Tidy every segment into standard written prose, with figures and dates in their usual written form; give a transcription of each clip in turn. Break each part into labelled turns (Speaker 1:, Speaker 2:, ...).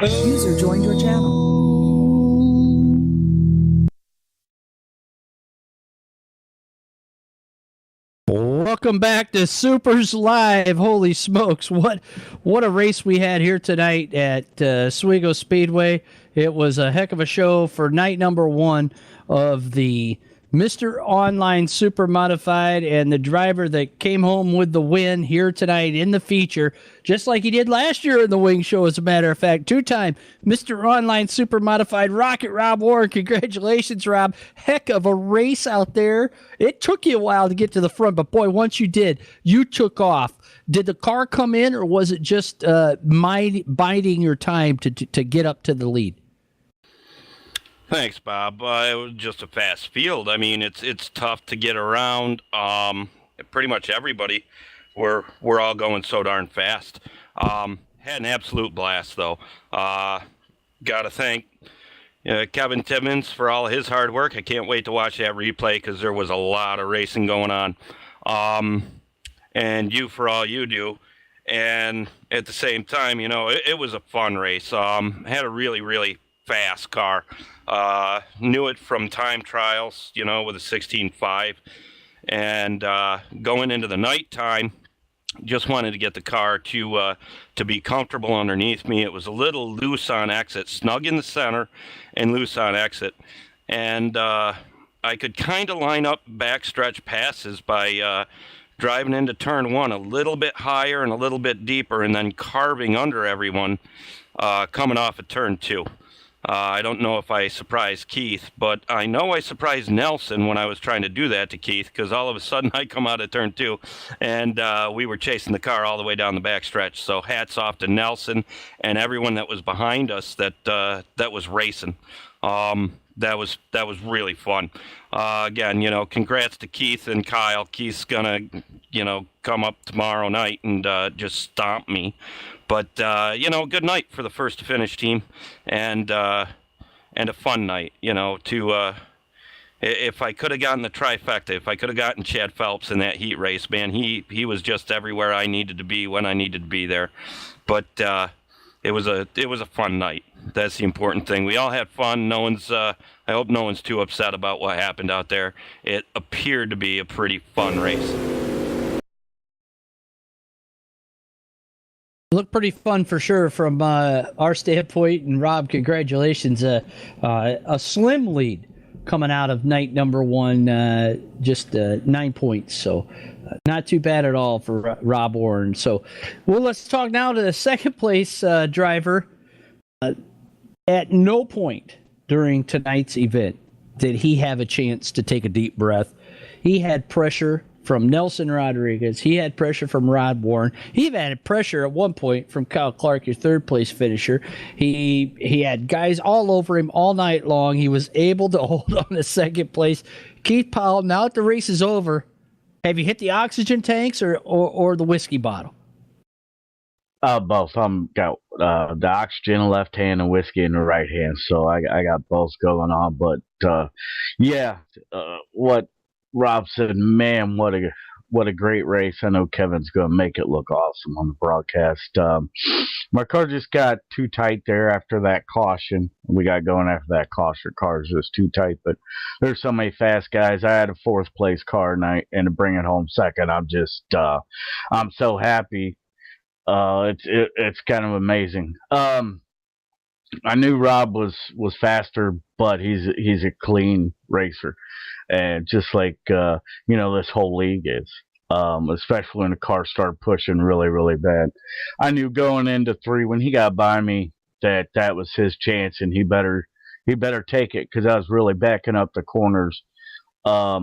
Speaker 1: User joined your channel.
Speaker 2: Welcome back to SUPRS Live. Holy smokes, what a race we had here tonight at Oswego Speedway. It was a heck of a show for night number one of the Mr. Online Supermodified, and the driver that came home with the win here tonight in the feature, just like he did last year in the Wing Show, as a matter of fact. Two-time Mr. Online Supermodified Rocket Rob Warren. Congratulations, Rob. Heck of a race out there. It took you a while to get to the front, but boy, once you did, you took off. Did the car come in, or was it just biding your time to get up to the lead?
Speaker 3: Thanks, Bob. It was just a fast field. I mean, it's tough to get around. Pretty much everybody, we're all going so darn fast. Had an absolute blast, though. Got to thank Kevin Timmons for all his hard work. I can't wait to watch that replay because there was a lot of racing going on. And you for all you do. And at the same time, it was a fun race. Had a really, really fast car. Knew it from time trials, with a 16.5, and going into the nighttime, just wanted to get the car to be comfortable underneath me. It was a little loose on exit, snug in the center and loose on exit, and I could kind of line up backstretch passes by driving into turn one a little bit higher and a little bit deeper, and then carving under everyone coming off of turn two. I don't know if I surprised Keith, but I know I surprised Nelson when I was trying to do that to Keith, because all of a sudden I come out of turn two, and we were chasing the car all the way down the backstretch. So hats off to Nelson and everyone that was behind us that was racing. That was really fun. Again, congrats to Keith and Kyle. Keith's gonna, come up tomorrow night and just stomp me. But good night for the first to finish team, and a fun night. If I could have gotten the trifecta, if I could have gotten Chad Phelps in that heat race, man, he was just everywhere I needed to be when I needed to be there. But it was a fun night. That's the important thing. We all had fun. I hope no one's too upset about what happened out there. It appeared to be a pretty fun race.
Speaker 2: Looked pretty fun for sure from our standpoint. And Rob, congratulations. A slim lead coming out of night number one, just 9 points. So not too bad at all for Rob Warren. So, well, let's talk now to the second place driver. At no point during tonight's event did he have a chance to take a deep breath. He had pressure from Nelson Rodriguez. He had pressure from Rod Warren. He even had pressure at one point from Kyle Clark, your third place finisher. He had guys all over him all night long. He was able to hold on to second place. Keith Powell, now that the race is over, have you hit the oxygen tanks or the whiskey bottle?
Speaker 4: Both. Got the oxygen in the left hand and whiskey in the right hand, so I got both going on. But what Rob said, man, what a great race. I know Kevin's going to make it look awesome on the broadcast. My car just got too tight there after that caution. We got going after that caution. Car's just too tight, but there's so many fast guys. I had a fourth place car and to bring it home second. I'm so happy. It's kind of amazing. I knew Rob was faster, but he's a clean racer, and just like this whole league is, especially when the car started pushing really, really bad. I knew going into three when he got by me that was his chance, and he better take it, because I was really backing up the corners. I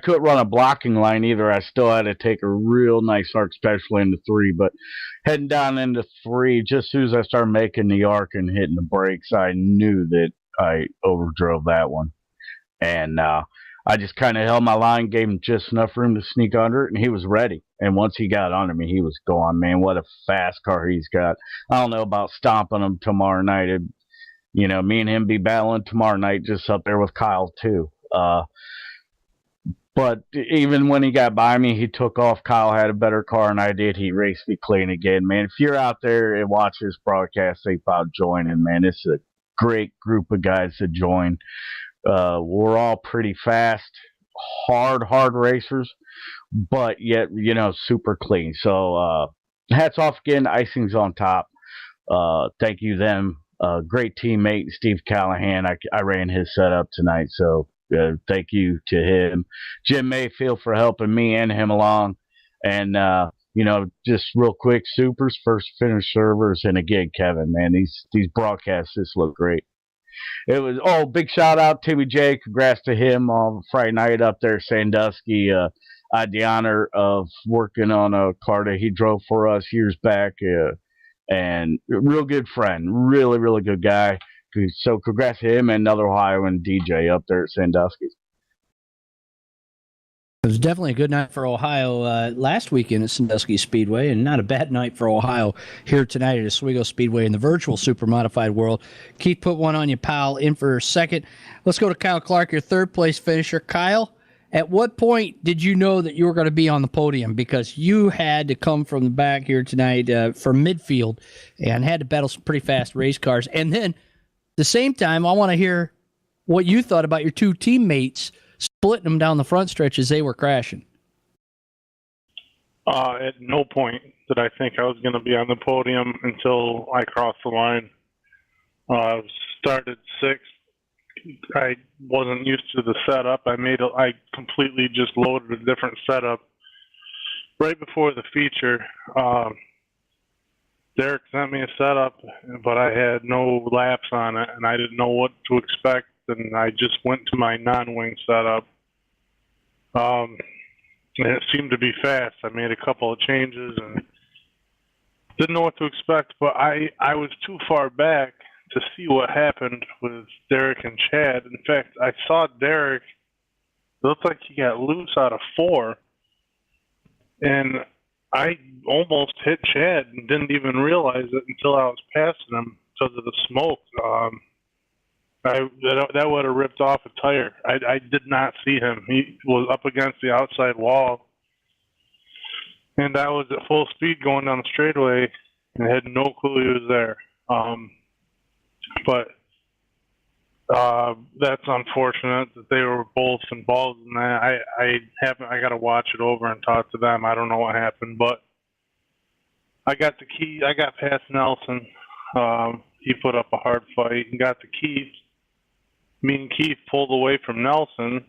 Speaker 4: couldn't run a blocking line either. I still had to take a real nice arc, especially into three. But heading down into three, just as soon as I started making the arc and hitting the brakes, I knew that I overdrove that one. And I just kind of held my line, gave him just enough room to sneak under it, and he was ready. And once he got under me, he was gone. Man, what a fast car he's got. I don't know about stomping him tomorrow night. Me and him be battling tomorrow night just up there with Kyle, too. But even when he got by me, he took off. Kyle had a better car than I did. He raced me clean again, man. If you're out there and watch this broadcast, think about joining, man. It's a great group of guys to join. We're all pretty fast, hard racers, but yet, super clean. So hats off again. Icing's on top. Thank you, them. Great teammate, Steve Callahan. I ran his setup tonight, so thank you to him. Jim Mayfield for helping me and him along. And, just real quick, Supers, first finish servers, and again, Kevin, man, these broadcasts just look great. It was, big shout out, Timmy J. Congrats to him on Friday night up there, Sandusky. I had the honor of working on a car that he drove for us years back. And real good friend, really, really good guy. So congrats to him and another Ohioan DJ up there at Sandusky.
Speaker 2: It was definitely a good night for Ohio last weekend at Sandusky Speedway, and not a bad night for Ohio here tonight at Oswego Speedway in the virtual Supermodified world. Keith, put one on you, pal, in for a second. Let's go to Kyle Clark, your third-place finisher. Kyle, at what point did you know that you were going to be on the podium? Because you had to come from the back here tonight for midfield and had to battle some pretty fast race cars. And then, at the same time, I want to hear what you thought about your two teammates splitting them down the front stretch as they were crashing.
Speaker 5: At no point did I think I was going to be on the podium until I crossed the line. Started sixth. I wasn't used to the setup. I completely just loaded a different setup right before the feature. Derek sent me a setup, but I had no laps on it, and I didn't know what to expect, and I just went to my non-wing setup. And it seemed to be fast. I made a couple of changes and didn't know what to expect, but I was too far back to see what happened with Derek and Chad. In fact, I saw Derek, it looked like he got loose out of 4, and I almost hit Chad and didn't even realize it until I was passing him because of the smoke. That would have ripped off a tire. I did not see him. He was up against the outside wall, and I was at full speed going down the straightaway and had no clue he was there. But that's unfortunate that they were both involved in that. I got to watch it over and talk to them. I don't know what happened, but I got the key. I got past Nelson. He put up a hard fight and got the Keith. Me and Keith pulled away from Nelson,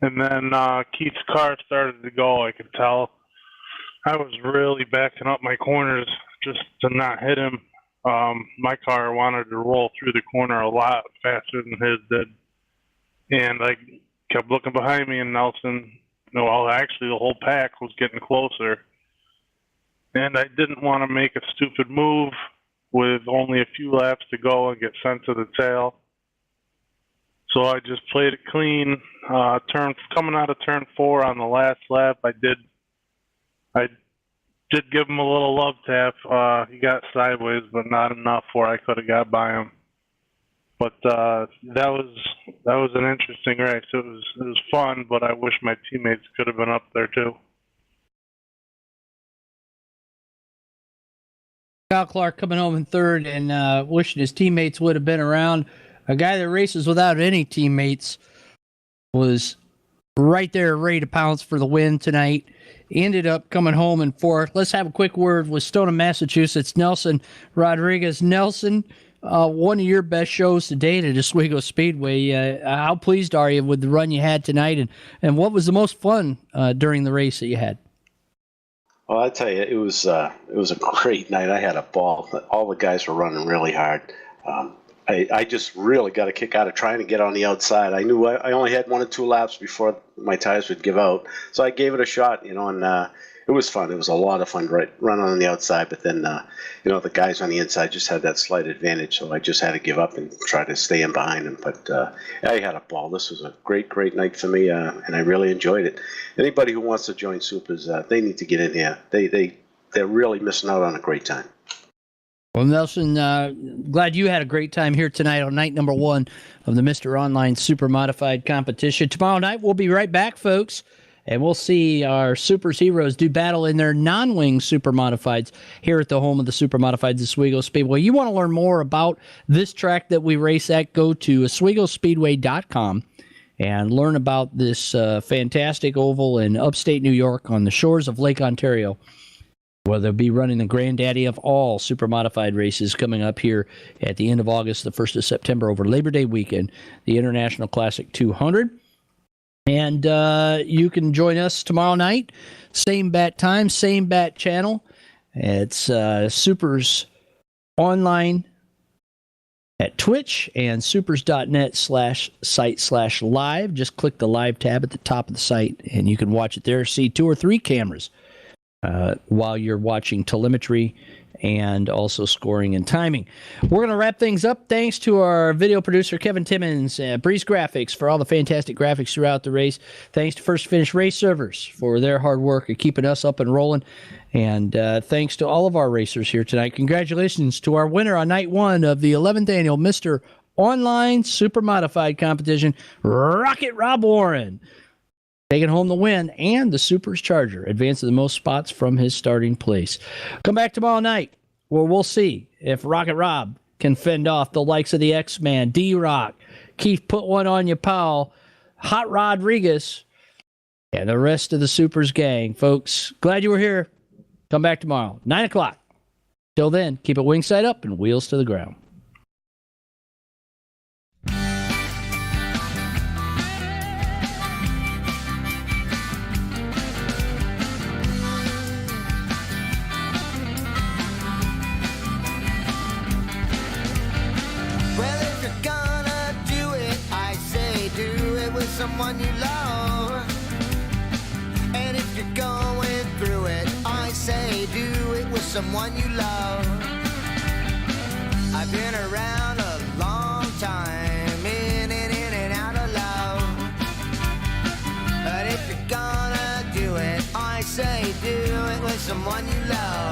Speaker 5: and then Keith's car started to go. I could tell. I was really backing up my corners just to not hit him. My car wanted to roll through the corner a lot faster than his did. And I kept looking behind me, and Nelson, actually the whole pack was getting closer. And I didn't want to make a stupid move with only a few laps to go and get sent to the tail. So I just played it clean. Coming out of turn 4 on the last lap, I did give him a little love tap. He got sideways, but not enough where I could have got by him. But that was an interesting race. It was fun, but I wish my teammates could have been up there too.
Speaker 2: Kyle Clark coming home in third and wishing his teammates would have been around. A guy that races without any teammates was right there ready to pounce for the win tonight. Ended up coming home in fourth. Let's have a quick word with Stoneham, Massachusetts. Nelson Rodriguez. Nelson, one of your best shows to date at Oswego Speedway. How pleased are you with the run you had tonight, and what was the most fun during the race that you had?
Speaker 6: Well, I tell you, it was a great night. I had a ball. All the guys were running really hard. I just really got a kick out of trying to get on the outside. I knew I only had 1 or 2 laps before my tires would give out, so I gave it a shot, and it was fun. It was a lot of fun running on the outside, but then, the guys on the inside just had that slight advantage, so I just had to give up and try to stay in behind them. But I had a ball. This was a great, great night for me, and I really enjoyed it. Anybody who wants to join SUPRS, they need to get in here. They're really missing out on a great time.
Speaker 2: Well, Nelson, glad you had a great time here tonight on night number 1 of the Mr. Online Super Modified competition. Tomorrow night, we'll be right back, folks, and we'll see our Supers heroes do battle in their non-wing Super Modifieds here at the home of the Super Modifieds, Oswego Speedway. You want to learn more about this track that we race at, go to OswegoSpeedway.com and learn about this fantastic oval in upstate New York on the shores of Lake Ontario, where they'll be running the granddaddy of all Super Modified races coming up here at the end of August, the 1st of September, over Labor Day weekend, the International Classic 200. And you can join us tomorrow night, same bat time, same bat channel. It's Supers Online at Twitch and supers.net/site/live. Just click the live tab at the top of the site, and you can watch it there. See 2 or 3 cameras while you're watching telemetry and also scoring and timing. We're going to wrap things up. Thanks to our video producer, Kevin Timmons, Breeze Graphics, for all the fantastic graphics throughout the race. Thanks to First Finish Race Servers for their hard work at keeping us up and rolling. And thanks to all of our racers here tonight. Congratulations to our winner on night 1 of the 11th annual Mr. Online Super Modified competition, Rocket Rob Warren, taking home the win and the Supers Charger, advancing the most spots from his starting place. Come back tomorrow night where we'll see if Rocket Rob can fend off the likes of the X-Man, D-Rock, Keith Put One On You Pal, Hot Rodriguez, and the rest of the Supers gang. Folks, glad you were here. Come back tomorrow, 9 o'clock. Till then, keep it wing side up and wheels to the ground.
Speaker 7: Someone you love, and if you're going through it, I say do it with someone you love. I've been around a long time, in and out of love, but if you're gonna do it, I say do it with someone you love.